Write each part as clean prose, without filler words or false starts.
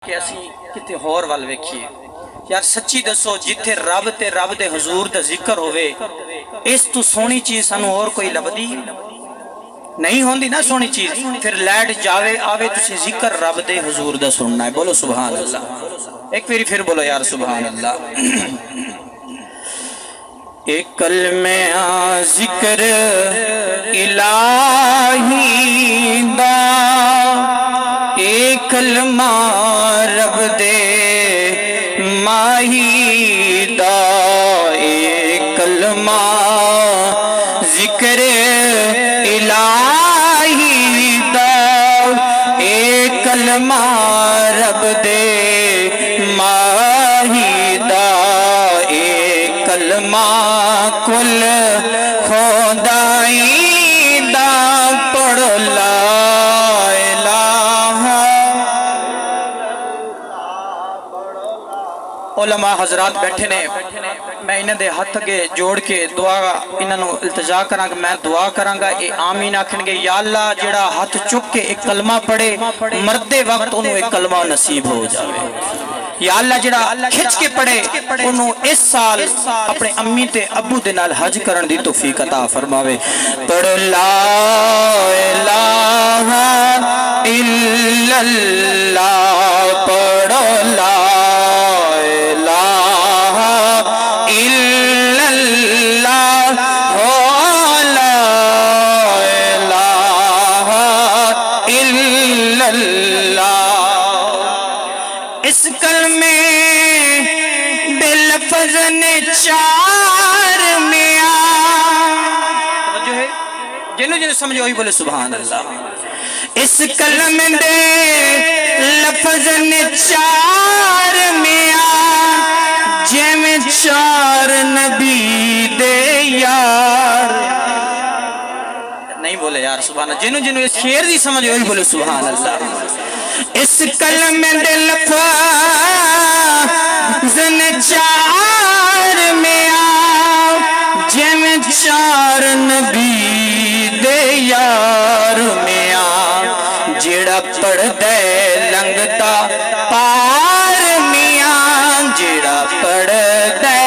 کہ اسی کتے ہور وال ویکھیے یار سچی دسو جتھے رب تے رب دے حضور دا ذکر ہوئے اس تو سونی چیز سانو اور کوئی لبدی نہیں ہوندی نا سونی چیز پھر لائٹ جاوے آوے تسی ذکر رب دے حضور دا سننا ہے بولو سبحان اللہ ایک پیری پھر بولو یار سبحان اللہ ایک کلمہ ذکر الہی دا ایک کلمہ رب دے ماہی دا ایک کلمہ ذکر الہی دا ایک کلمہ رب دے ماہی دا ایک کلمہ کل خدائی دا پڑھ لا علماء حضرات بیٹھے نے میں انہاں دے ہاتھ اگے جوڑ کے دعا انہاں نو التجا کراں گا میں دعا کراں گا اے آمین آکھن گے یا اللہ جڑا ہاتھ چک کے ایک کلمہ پڑھے مردے وقت انہوں ایک کلمہ نصیب ہو جاوے یا اللہ جڑا کھچ کے پڑھے انہوں اس سال اپنے امی تے ابو دے نال حج کرن دی توفیق عطا فرماوے پڑھ لا الہ الا اللہ پڑھ لا اس کلمے بے لفظ نے چار میں جنہوں جنہوں سمجھو ہی بولے سبحان اللہ اس کلمے بے لفظ نے چار میں جیمیں چار نبی دے یار نہیں بولے یار سبحان اللہ جنہوں جنہوں اس شیر دی سمجھو ہی بولے سبحان اللہ اس کلمے دے لفظ نے چار میں جیمیں چار نبی دے یار میں جڑا پڑھ دے لنگتا پار میاں جڑا پڑھ دے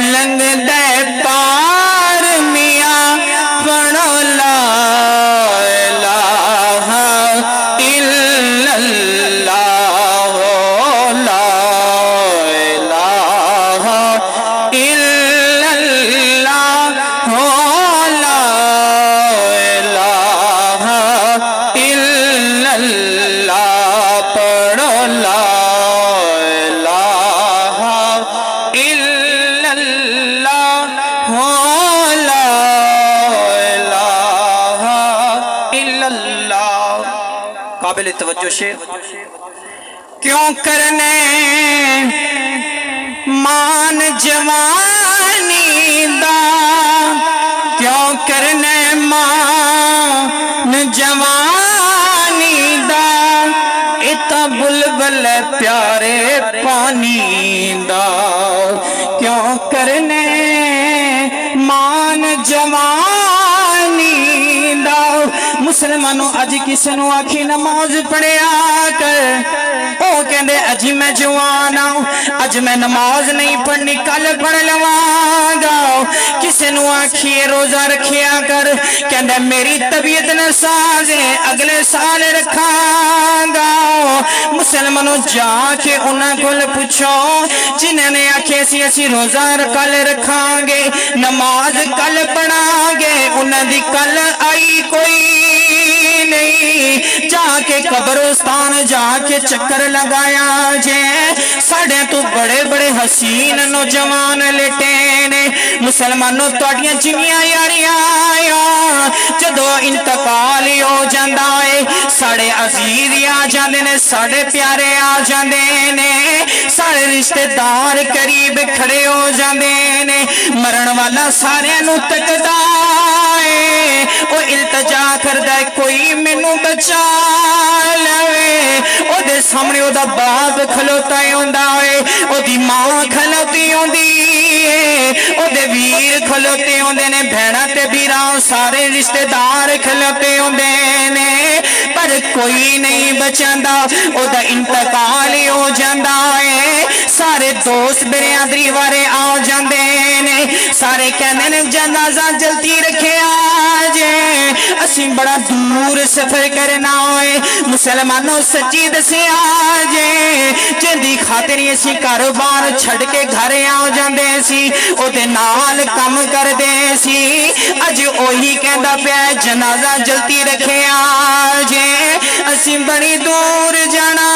لنگ دے پار میاں پڑھو لا قابل توجہ شیر کیوں کرنے مان جوانی دا کیوں کرنے مان جوانی دا اتا بلبل پیارے پانی دا کیوں کرنے مان جوانی دا مسلمانوں اج کسی نو آکھی نماز پڑھیا کر او کہندے اجی میں جوان آؤں اج میں نماز نہیں پڑھنی کل پڑھ لواں گا کسی نو آکھی روزہ رکھیا کر کہندے میری طبیعت ناساز ہے اگلے سال رکھاں گا مسلمانوں جا کے انہاں کول پوچھو جنہاں نے آکھے اسی روزہ کل رکھاں گے نماز کل پڑھاں گے انہاں دی کل آئی کوئی نہیں جا کے قبرستان جا کے چکر لگایا جے ساڑھے تو بڑے بڑے حسین نوجوان لیٹے مسلمانوں توڑیاں جنیاں یاریاں جدو انتقال ہو جاندہ ہے ساڑھے عزیز آ جاندے نے ساڑھے پیارے آ جاندے نے ساڑھے رشتہ دار قریب کھڑے ہو جاندے نے مرن والا سارے نو تکدا ہے او التجا کردہ کوئی مینوں بچا لوے او دے سامنے او دا باپ کھلوتا ہوندا ہے او دی ماں کھلوتی ہوندی ہے او دے ویر کھلوتے ہوندے نے بھیڑا تے بیراں سارے رشتہ دار کھلوتے ہوندے نے پر کوئی نہیں بچاندا او دا انتقال سارے دوست برادری والے آ جاندے نے سارے کہندے نے جنازہ جلدی رکھیا جے اسی بڑا دور سفر کرنا ہوئے مسلمانوں سچی دسیا جے جندی خاطر اسی کاروبار چھڑ کے گھر آ جاندے سی او دے نال کم کر دے سی اج اوہی کہندا پیا جنازہ جلدی رکھیا جے اسی بڑی دور جانا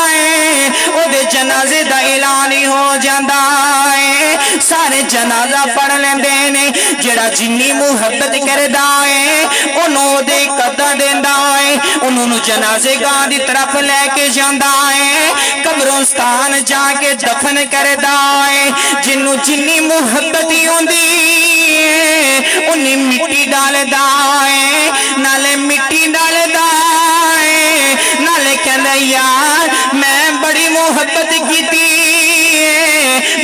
ہے او دے جنازے دا اعلان ہی ہو جاندا ہے سارے جنازہ پڑھ لیندے نے جڑا جنی محبت کردا ہے انہوں دے قدر دیندا ہے انہوں جنازے گاہ دی طرف لے کے جاندا ہے قبرستان جا کے دفن کردا ہے جنوں جنی محبت ہوندی ہے انہی مٹی ڈالدا ہے نالے مٹی ڈالدا ہے نالے کہندا یار میں بڑی محبت کیتی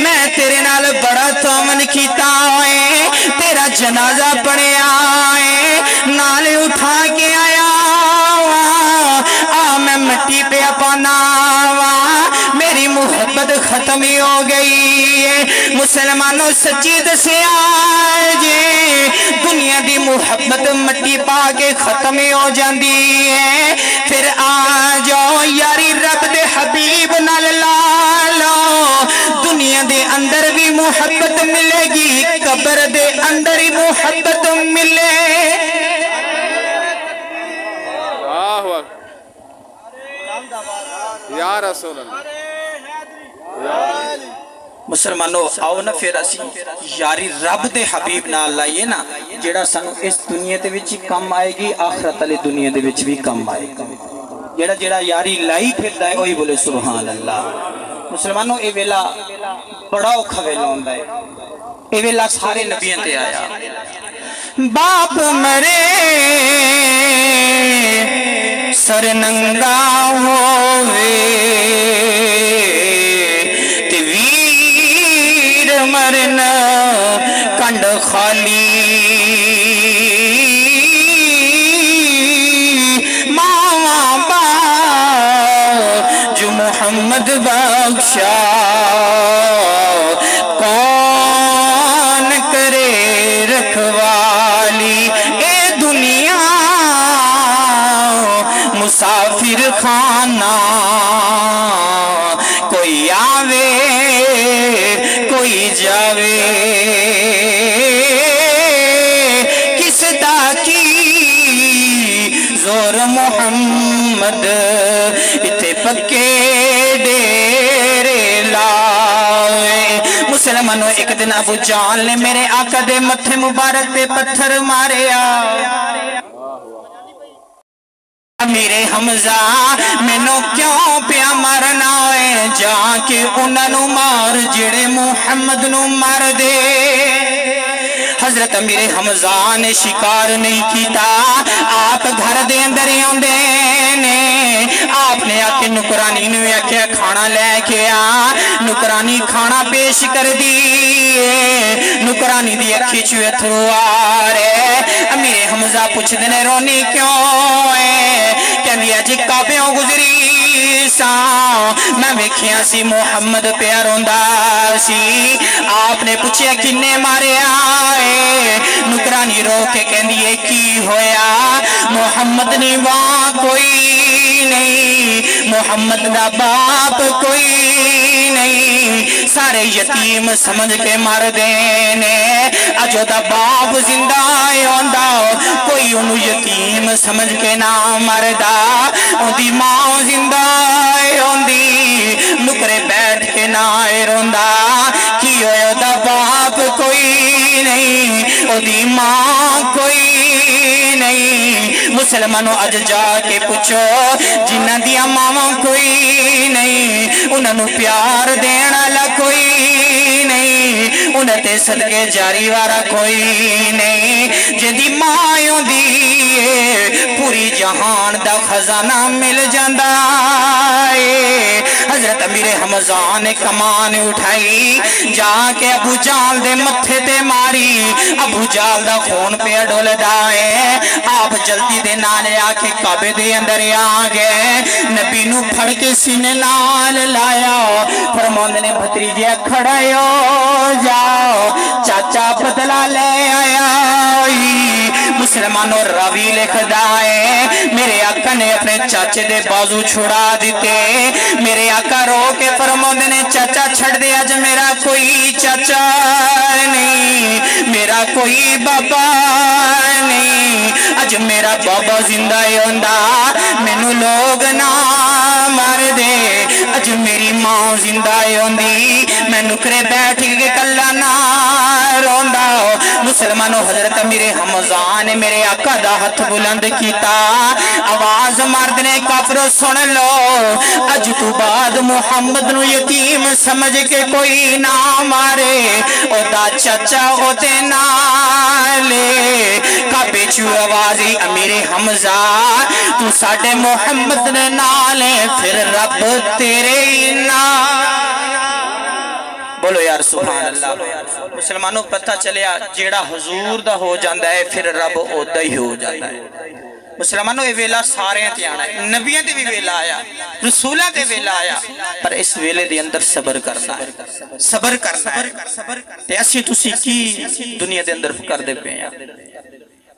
میں تیرے نال بڑا تومن کیتا ہے تیرا جنازہ پڑھیا ہے نالے اٹھا کے آیا میں مٹی پہ اپنا میری محبت ختم ہی ہو گئی ہے مسلمانوں سچی دسیا جے دنیا دی محبت مٹی پا کے ختم ہی ہو جاندی ہے پھر آ جاؤ یاری رب دے حبیب نال لا لو دنیا دے اندر بھی محبت ملے گی قبر دے اندر ہی محبت ملے یا رسول اللہ مسلمانوں آؤ نا پھر اسی یاری رب دے حبیب نال لائیے نا جڑا سانو اس دنیا دے وچ کم آئے گی آخرت والی دنیا دے وچ بھی کم آئے گی جڑا یاری لائی پھردا ہے وہی بولے سبحان اللہ مسلمانوں اے ویلا بڑا اوکھا ویلا ہوندا ہے اے ویلا سارے نبیوں تے آیا باپ مرے سر ننگا ہووے تے ویر مرن کنڈ خالی ماں با جو محمد بخشا کون کرے رکھوالی اے دنیا مسافر خانہ کوئی آوے کوئی جاوے کس دا کی زور محمد اتے پکے ڈیرے لائے مسلمانوں ایک دن ابو جہل نے میرے آقا دے متھے مبارک پہ پتھر ماریا میرے حمزہ مینوں کیوں پیا مرنا ہے جا کے انہاں نوں مار جڑے محمد نوں مار دے حضرت امیر حمزہ نے شکار نہیں کیتا آپ گھر دے اندر آندے نے آپ نے آ کے نکرانی نوں آکھیا کھانا لے کے آ نکرانی کھانا پیش کر دی نکرانی دی اکھی چوں اتھرو آ رہے امیر حمزہ پوچھدے نے رونی کیوں ہے کہندی اج کعبیوں گزری سا میں ویکھیا سی محمد پیا روندا سی آپ نے پوچھیا کنے ماریا نکرانی رو کے کہندی کی ہویا محمد نے وہاں کوئی نہیں محمد دا باپ کوئی نہیں سارے یتیم سمجھ کے مار دینے اجو دا باپ زندہ ہوندا کوئی انہوں یتیم سمجھ کے نہ مردا ان دی ماں زندہ ہوندی نکرے بیٹھ کے نہ روندا کی ہویا دا باپ کوئی نہیں او دی ماں کوئی نہیں مسلمانوں اج جا کے پوچھو جنہاں دیاں ماواں کوئی نہیں انہاں نوں پیار دین والا کوئی نہیں انہاں تے صدقے جاری والا کوئی نہیں جدی ماں ہوندی پوری جہان دا خزانہ مل جاندا ہے حضرت میرے حمزہ نے کمان اٹھائی جا کے ابو جال دے متھے تے ماری ابو جال دا خون پہ ڈول دائے آپ جلدی دے نالے آکے کعبے دے اندر آ گئے نبی نو پھڑ کے سینے نال لایا فرماندے نے بھتریجے کھڑے ہو جاؤ چاچا بدلہ لے آیا مسلمانوں راوی لکھدا ہے میرے آقا نے اپنے چاچے دے بازو چھڑا دیتے میرے آقا رو کے فرماندے نے چاچا چھڑ دے اج میرا کوئی چاچا نہیں میرا کوئی بابا نہیں اج میرا بابا زندہ ہوندا مینوں لوگ نہ مار دے اج میری ماں زندہ ہوندی میں نکرے بیٹھ کے کلا نہ روندا مسلمانوں حضرت میرے حمزہ نے میرے آقا دا ہاتھ بلند کیتا آواز مرد نے کافر سن لو اج تو بعد محمد نو یتیم سمجھ کے کوئی نہ مارے او دا چچا ہوتے نالے کعبے چو آوازی امیر حمزہ تو ساڈے محمد نے نالے پھر رب تیرے نال بولو یار سبحان اللہ مسلمانوں پتہ چلیا جیڑا حضور دا ہو جاندہ ہے پھر رب اودا ہی ہو جاندہ ہے مسلمانوں یہ ویلا سارے تے آنا ہے نبیوں تے بھی ویلا آیا رسولہ تے ویلا آیا پر اس ویلے دے اندر صبر کرنا ہے صبر کرنا ہے تے اسی تسی کی دنیا دے اندر کر دے پہ ہیں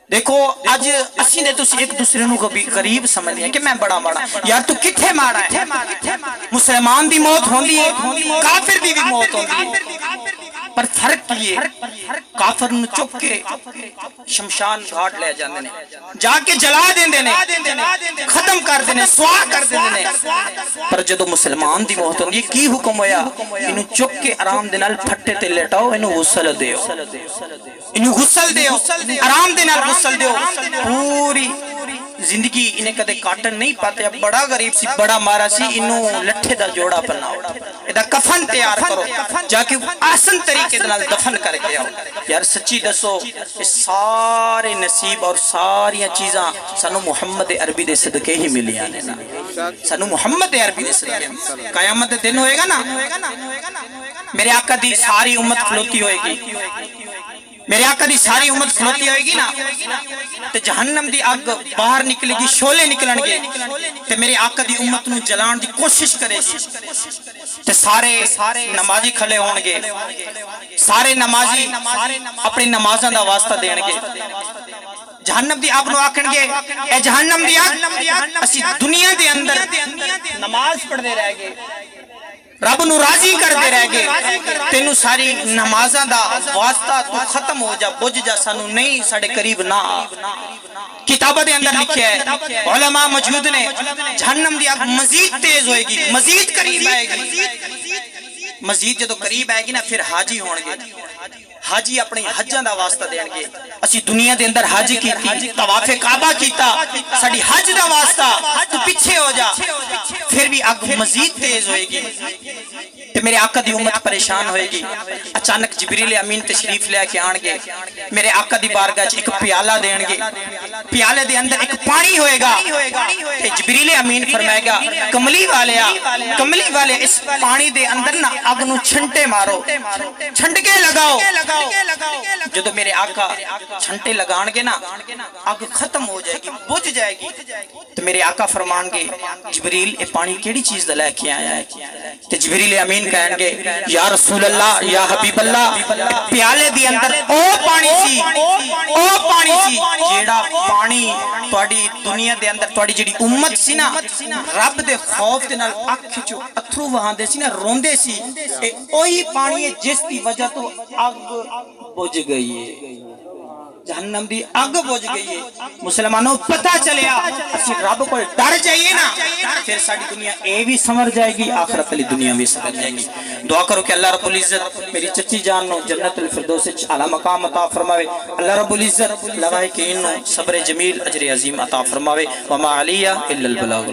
دیکھو آج اسی نے تسی ایک دوسرے نو غریب سمجھ لیا کہ میں بڑا ماڑا یار تو کتھے ماڑا ہے مسلمان دی موت ہوندی ہے کافر دی بھی موت ہوندی ہے پر فرق کیے کافر نو چک کے شمشان گھاٹ لے جاندے نے جا کے جلا دیندے نے ختم کر دینے سوا کر دیندے نے پر جدو مسلمان دی موت ہوندی ہے کی حکم ہویا انہوں چک کے آرام دے نال پھٹے تے لیٹاؤ انہوں غسل دیو انہوں غسل دیو آرام دے نال غسل دیو پوری زندگی انہیں کدے کاٹن نہیں پاتے اب بڑا غریب سی بڑا مارا سی انہوں لٹھے دا جوڑا پناؤ ادھا کفن تیار کرو جا کے آسن طریقے دنال دفن کر کے آؤ یار سچی دسو سارے نصیب اور ساری چیزاں سانو محمد عربی دے صدقے ہی ملی آنے نا سانو محمد عربی دے صدقے قیامت دن ہوئے گا نا میرے آقا دی ساری امت کھلوتی ہوئے گی میرے آقا دی ساری امت کھلوتی ہوئے گی نا تے جہنم دی آگ باہر نکلے گی شولے نکلن گے تے میرے آقا دی امت نو جلان دی کوشش کرے گی تے سارے نمازی کھلے ہون گے سارے نمازی اپنی نمازاں دا واسطہ دین گے جہنم دی آگ نو آکھن گے اے جہنم دی آگ اسی دنیا دے اندر نماز پڑھ دے رہ گے رب نو راضی کر دے رہ گے تینو ساری نمازاں دا واسطہ تو ختم ہو جا بجھ جا سانو نہیں ساڑے قریب نہ کتابہ دے اندر لکھیا ہے علماء موجود نے جہنم دی آگ مزید تیز ہوئے گی مزید قریب آئے گی مزید جدو قریب آئے گی نا پھر حاجی ہون گے حاجی اپنی حجاں دا واسطہ دین گے اسی دنیا دے اندر حج کیتی طواف کعبہ کیتا ساڑی حج دا واسطہ تو پیچھے ہو جا پھر بھی آگ مزید تیز ہوئے گی تے میرے آقا دی امت پریشان ہوئے گی اچانک جبریل امین تشریف لے کے آن گے میرے آقا دی بارگاہ ایک پیالہ دین گے پیالے دے اندر ایک پانی ہوئے گا تے جبریل امین فرمائے گا کملی والے اس پانی دے اندر نا آگ نو چھنٹے مارو چھنٹکے لگاؤ جدو میرے آقا چھنٹے لگان گے نا آگ ختم ہو جائے گی بجھ جائے گی تو میرے آقا فرمان گے جبریل اے پانی کیڑی چیز دا لے کے آیا ہے تو جبریل امین کہیں گے یا رسول اللہ یا حبیب اللہ پیالے دی اندر او پانی سی جیڑا پانی توڑی دنیا دے اندر توڑی جیڑی امت سی نا رب دے خوف دے نال اکھ چو اتھرو وہاں دے سی نا روندے سی اے اوہی پانی ہے جس دی وجہ تو آگ بجھ گئی ہے جہنم دی آگ بجھ گئی ہے مسلمانوں پتہ چلیا اسی رب کو ڈر جائیے نا پھر ساری دنیا اے بھی سمر جائے گی آخرت علی دنیا بھی سمر جائے گی دعا کرو کہ اللہ رب العزت میری چچی جان نو جنت الفردوس اعلی مقام عطا فرماوے اللہ رب العزت لوائے کہ انو صبر جمیل اجر عظیم عطا فرماوے وما علیہ الا البلاغ